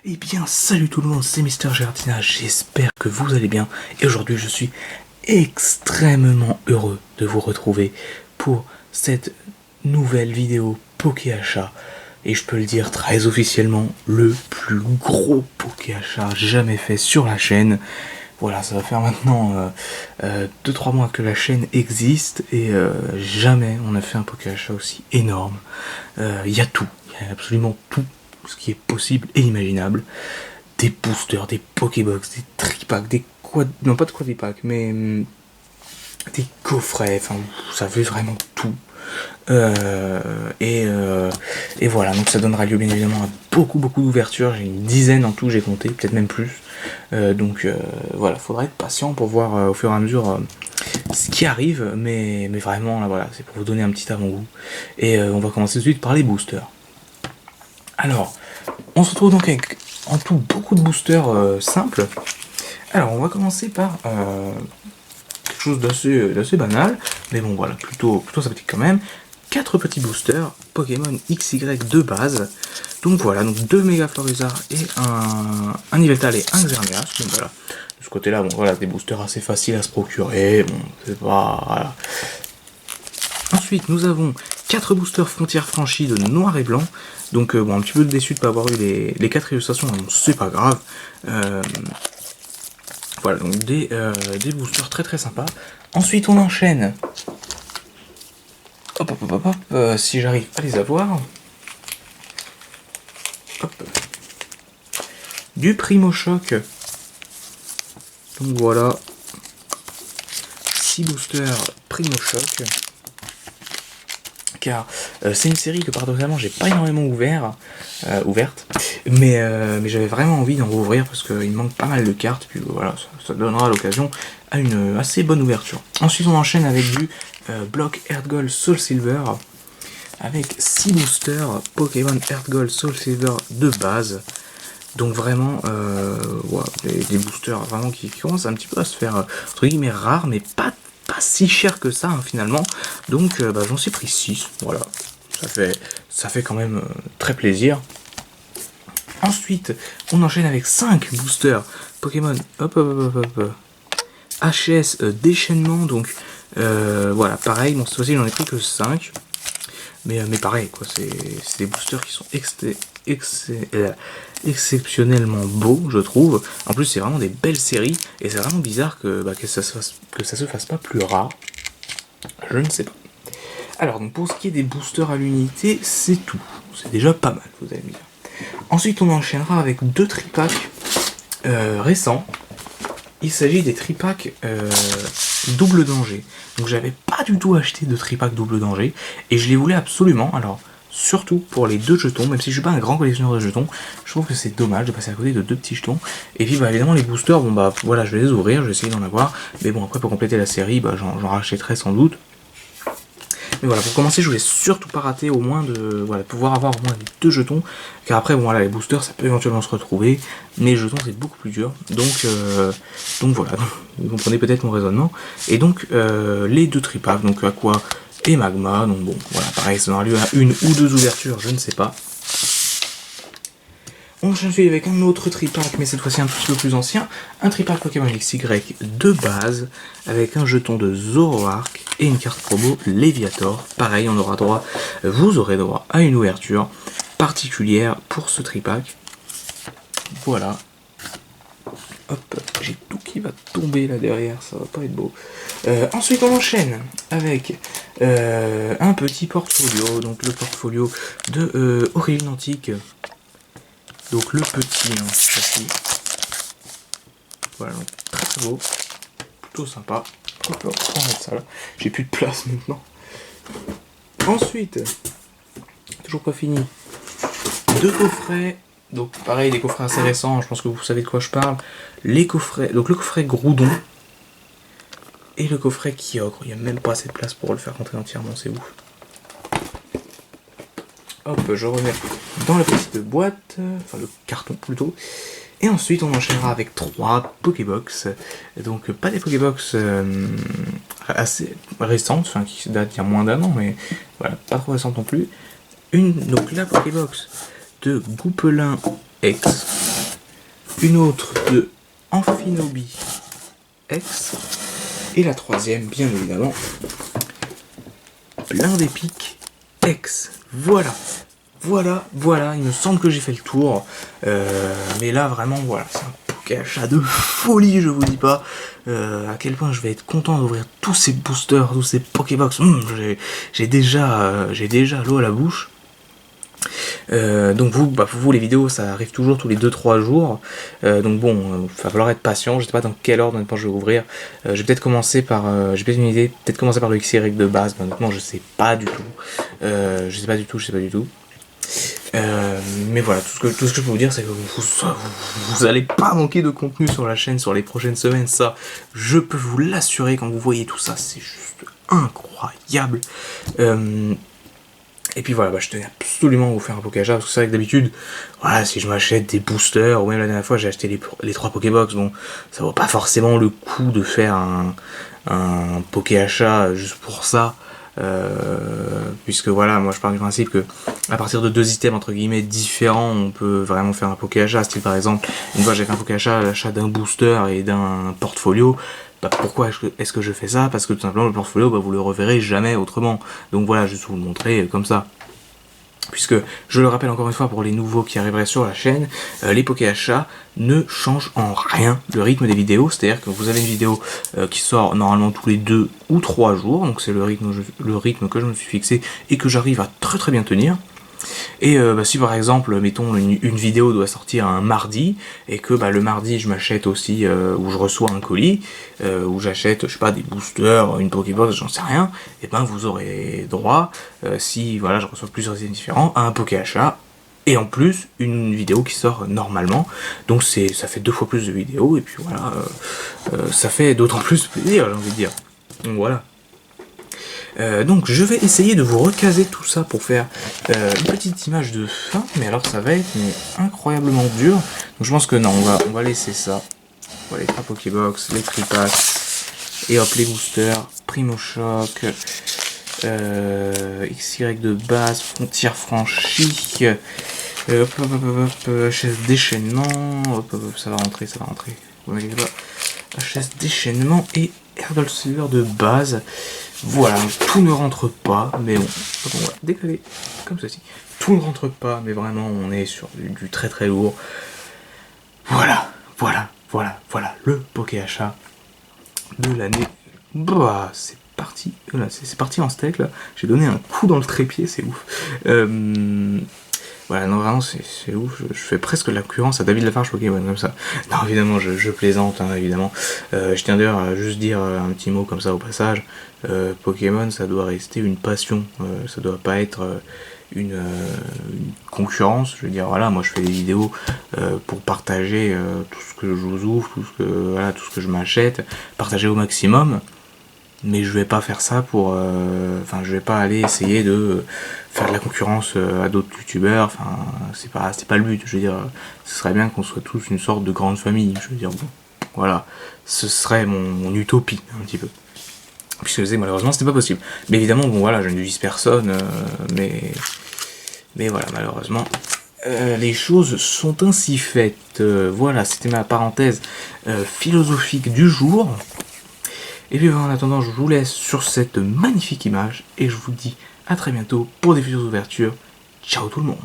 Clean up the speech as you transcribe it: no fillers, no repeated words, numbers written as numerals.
Eh bien, salut tout le monde, c'est Mister Gardina, j'espère que vous allez bien. Et aujourd'hui, je suis extrêmement heureux de vous retrouver pour cette nouvelle vidéo Pokéachat. Et je peux le dire très officiellement, le plus gros Pokéachat jamais fait sur la chaîne. Voilà, ça va faire maintenant 2-3 mois que la chaîne existe et jamais on a fait un Pokéachat aussi énorme. Il y a tout, il y a absolument tout ce qui est possible et imaginable. Des boosters, des Pokébox, des tripacks, des non pas de quadripacks, mais des coffrets, enfin ça fait vraiment tout. Et voilà, donc ça donnera lieu bien évidemment à beaucoup d'ouvertures. J'ai une dizaine en tout, j'ai compté, peut-être même plus. Voilà, faudra être patient pour voir au fur et à mesure ce qui arrive, mais vraiment là voilà, c'est pour vous donner un petit avant-goût. Et on va commencer tout de suite par les boosters. Alors, on se retrouve donc avec en tout beaucoup de boosters simples. Alors, on va commencer par quelque chose d'assez banal, mais bon voilà, plutôt sympathique quand même. 4 petits boosters Pokémon XY de base. Donc voilà, donc 2 Mega Florizarr et un Yveltal et un Xerneas. Donc voilà, de ce côté-là, bon voilà, des boosters assez faciles à se procurer. Bon, c'est pas. Voilà. Ensuite, nous avons 4 boosters Frontières franchies de noir et blanc. Donc bon, un petit peu déçu de ne pas avoir eu les 4 illustrations, mais bon, c'est pas grave. Voilà, donc des boosters très sympas. Ensuite, on enchaîne. Hop, si j'arrive à les avoir. Hop. Du Primo Choc. Donc voilà. 6 boosters Primo Choc. Car c'est une série que paradoxalement j'ai pas énormément ouverte, mais j'avais vraiment envie d'en rouvrir parce qu'il me manque pas mal de cartes, puis voilà, ça donnera l'occasion à une assez bonne ouverture. Ensuite on enchaîne avec du bloc Earth Gold Soul Silver, avec 6 boosters Pokémon Earth Gold Soul Silver de base. Donc vraiment, ouais, des boosters vraiment qui commencent un petit peu à se faire entre guillemets rares, mais pas si cher que ça hein, finalement. Donc j'en suis pris 6, voilà, ça fait quand même très plaisir. Ensuite on enchaîne avec 5 boosters Pokémon HS déchaînement. Donc voilà, pareil, bon cette fois-ci j'en ai pris que 5, mais pareil quoi, c'est des boosters qui sont exceptionnellement beaux, je trouve. En plus c'est vraiment des belles séries et c'est vraiment bizarre que ça se fasse pas plus rare. Je ne sais pas. Alors donc pour ce qui est des boosters à l'unité, c'est tout. C'est déjà pas mal, vous allez me dire. Ensuite on enchaînera avec 2 tripacks récents. Il s'agit des tripacks double danger. Donc j'avais pas du tout acheté de tripack double danger et je les voulais absolument. Alors surtout pour les 2 jetons, même si je suis pas un grand collectionneur de jetons, je trouve que c'est dommage de passer à côté de 2 petits jetons. Et puis évidemment les boosters, bon voilà, je vais les ouvrir, je vais essayer d'en avoir, mais bon après pour compléter la série, j'en rachèterai sans doute. Mais voilà, pour commencer, je voulais surtout pas rater au moins de pouvoir avoir au moins 2 jetons, car après bon voilà, les boosters ça peut éventuellement se retrouver, mais les jetons c'est beaucoup plus dur. Donc voilà, vous comprenez peut-être mon raisonnement. Et donc les 2 tripacks, donc Aqua et Magma, donc bon voilà, pareil, ça donnera lieu à 1 ou 2 ouvertures, je ne sais pas. On enchaîne avec un autre tripack, mais cette fois-ci un petit peu plus ancien, un tripack Pokémon XY de base, avec un jeton de Zoroark et une carte promo Léviator. Pareil, vous aurez droit à une ouverture particulière pour ce tripack. Voilà. Hop, j'ai tout qui va tomber là derrière, ça va pas être beau. Ensuite on enchaîne avec un petit portfolio, donc le portfolio de Origine Antique. Donc le petit, hein, ici. Voilà, donc très beau, plutôt sympa. Hop là, on va mettre ça là. J'ai plus de place maintenant. Ensuite, toujours pas fini, 2 coffrets. Donc pareil, des coffrets assez récents, je pense que vous savez de quoi je parle. Les coffrets, donc le coffret Groudon et le coffret Kyogre. Il n'y a même pas assez de place pour le faire rentrer entièrement, c'est ouf. Hop, je remets dans la petite boîte, enfin le carton plutôt. Et ensuite on enchaînera avec 3 Pokébox. Donc pas des Pokébox assez récentes, enfin qui datent il y a moins d'1 an, mais voilà, pas trop récente non plus. Donc la Pokébox de Goupelin X, une autre de Amphinobi X, et la troisième, bien évidemment, plein d'épiques X. Voilà, il me semble que j'ai fait le tour. Mais là, vraiment, voilà, c'est un Pokéachat de folie, je vous dis pas. À quel point je vais être content d'ouvrir tous ces boosters, tous ces Pokébox. J'ai déjà l'eau à la bouche. Donc vous les vidéos ça arrive toujours tous les 2-3 jours, donc bon, va falloir être patient. Je sais pas dans quel ordre honnêtement je vais ouvrir. Je vais peut-être commencer par, j'ai peut-être une idée, peut-être commencer par le XY de base, mais honnêtement je sais pas du tout. Je sais pas du tout. Mais voilà, tout ce que je peux vous dire, c'est que vous allez pas manquer de contenu sur la chaîne sur les prochaines semaines, ça je peux vous l'assurer. Quand vous voyez tout ça, c'est juste incroyable. Et puis voilà, je tenais absolument à vous faire un Pokéachat, parce que c'est vrai que d'habitude, voilà, si je m'achète des boosters, ou même la dernière fois j'ai acheté les 3 Pokébox, bon, ça vaut pas forcément le coup de faire un Pokéachat juste pour ça, puisque voilà, moi je pars du principe que à partir de 2 items entre guillemets différents, on peut vraiment faire un Pokéachat. Style par exemple, une fois j'ai fait un Pokéachat à l'achat d'un booster et d'un portfolio. Pourquoi est-ce que je fais ça? Parce que tout simplement le portfolio, vous le reverrez jamais autrement. Donc voilà, juste vous le montrer comme ça. Puisque, je le rappelle encore une fois pour les nouveaux qui arriveraient sur la chaîne, les Pokéachats ne changent en rien le rythme des vidéos. C'est-à-dire que vous avez une vidéo qui sort normalement tous les 2 ou 3 jours. Donc c'est le rythme que je me suis fixé et que j'arrive à très très bien tenir. Et si par exemple, mettons, une vidéo doit sortir un mardi, et que le mardi je m'achète aussi, ou je reçois un colis, où j'achète, je sais pas, des boosters, une Pokébox, j'en sais rien, et vous aurez droit, si voilà, je reçois plusieurs items différents, à un Pokéachat, et en plus, une vidéo qui sort normalement, donc ça fait 2 fois plus de vidéos, et puis voilà, ça fait d'autant plus plaisir, j'ai envie de dire. Donc voilà. Donc je vais essayer de vous recaser tout ça pour faire une petite image de fin, mais alors ça va être incroyablement dur. Donc je pense que non, on va laisser ça. Voilà, les 3 Pokébox, les Tripacks, et hop les boosters, Primo Choc, XY de base, frontière franchie, HS déchaînement, ça va rentrer. Vous inquiétez pas. HS déchaînement et Erdol Silver de base. Voilà, tout ne rentre pas, mais bon, on va décaler comme ceci. Tout ne rentre pas, mais vraiment on est sur du très très lourd. Voilà, le Pokéachat de l'année. C'est parti, voilà, c'est parti en steak là. J'ai donné un coup dans le trépied, c'est ouf. Voilà, non, vraiment, c'est ouf. Je fais presque la concurrence à David Lafarge Pokémon, comme ça. Non, évidemment, je plaisante, hein, évidemment. Je tiens d'ailleurs à juste dire un petit mot comme ça au passage. Pokémon, ça doit rester une passion. Ça doit pas être une concurrence. Je veux dire, voilà, moi je fais des vidéos pour partager tout ce que je vous ouvre, tout ce que je m'achète, partager au maximum. Mais je vais pas faire ça pour... je vais pas aller essayer de faire de la concurrence à d'autres youtubeurs. C'est pas le but. Je veux dire, ce serait bien qu'on soit tous une sorte de grande famille. Je veux dire, bon, voilà. Ce serait mon utopie, un petit peu. Puisque je sais que malheureusement, c'était pas possible. Mais évidemment, bon, voilà, je ne vise personne. Mais voilà, malheureusement... les choses sont ainsi faites. Voilà, c'était ma parenthèse philosophique du jour. Et puis en attendant, je vous laisse sur cette magnifique image et je vous dis à très bientôt pour des futures ouvertures. Ciao tout le monde!